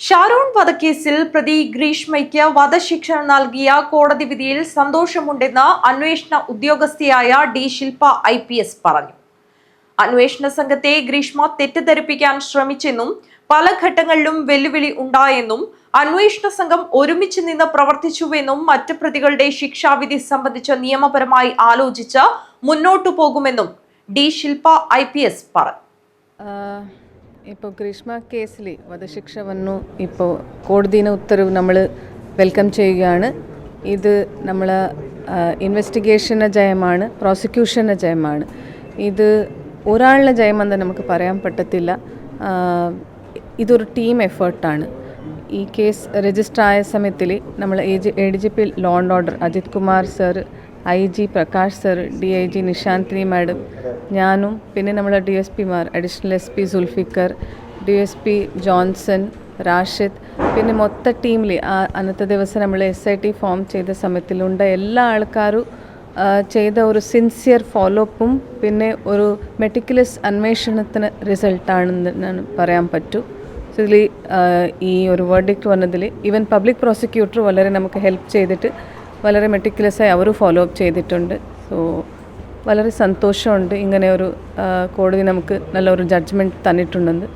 ഷാരോൺ വധക്കേസിൽ പ്രതി ഗ്രീഷ്മയ്ക്ക് വധശിക്ഷ നൽകിയ കോടതി വിധിയിൽ സന്തോഷമുണ്ടെന്ന് അന്വേഷണ ഉദ്യോഗസ്ഥയായ ഡി ശില്പ IPS പറഞ്ഞു. അന്വേഷണ സംഘത്തെ ഗ്രീഷ്മ തെറ്റിദ്ധരിപ്പിക്കാൻ ശ്രമിച്ചെന്നും പല ഘട്ടങ്ങളിലും വെല്ലുവിളി ഉണ്ടായെന്നും അന്വേഷണ സംഘം ഒരുമിച്ച് നിന്ന് പ്രവർത്തിച്ചുവെന്നും മറ്റ് പ്രതികളുടെ ശിക്ഷാവിധി സംബന്ധിച്ച് നിയമപരമായി ആലോചിച്ച് മുന്നോട്ടു പോകുമെന്നും ഡി ശില്പ IPS പറഞ്ഞു. ഇപ്പോൾ ഗ്രീഷ്മ കേസിൽ വധശിക്ഷ വന്നു. ഇപ്പോൾ കോടതിയുടെ ഉത്തരവ് നമ്മൾ വെൽക്കം ചെയ്യുകയാണ്. ഇത് നമ്മൾ ഇൻവെസ്റ്റിഗേഷൻ്റെ ജയമാണ്, പ്രോസിക്യൂഷൻ്റെ ജയമാണ്. ഇത് ഒരാളുടെ ജയമെന്ന് നമുക്ക് പറയാൻ പറ്റത്തില്ല. ഇതൊരു ടീം എഫേർട്ടാണ്. ഈ കേസ് രജിസ്റ്റർ ആയ സമയത്തിൽ നമ്മൾ ADGP law and order Ajith Kumar sir, IG Prakash sir, DIG Nishanthini madam, ഞാനും പിന്നെ നമ്മളെ DSPമാർ additional SP Sulfikar, DSP Johnson, Rashid, പിന്നെ മൊത്ത ടീമിൽ അന്നത്തെ ദിവസം നമ്മൾ SIT ഫോം ചെയ്ത സമയത്തിലുണ്ട എല്ലാ ആൾക്കാരും ചെയ്ത ഒരു സിൻസിയർ ഫോളോപ്പും പിന്നെ ഒരു മെറ്റിക്കുലസ് അന്വേഷണത്തിന് റിസൾട്ടാണെന്ന് ഞാൻ പറയാൻ പറ്റൂ. സോ ഇതിൽ ഈ ഒരു വേർഡിക്റ്റ് വന്നതിൽ ഈവൻ പബ്ലിക് പ്രോസിക്യൂട്ടർ വളരെ നമുക്ക് ഹെൽപ്പ് ചെയ്തിട്ട് വളരെ മെറ്റിക്കുലസായി അവർ ഫോളോ അപ്പ് ചെയ്തിട്ടുണ്ട്. സോ വളരെ സന്തോഷമുണ്ട് ഇങ്ങനെ ഒരു കോടതി നമുക്ക് നല്ലൊരു ജഡ്ജ്മെൻറ്റ് തന്നിട്ടുണ്ടെന്ന്.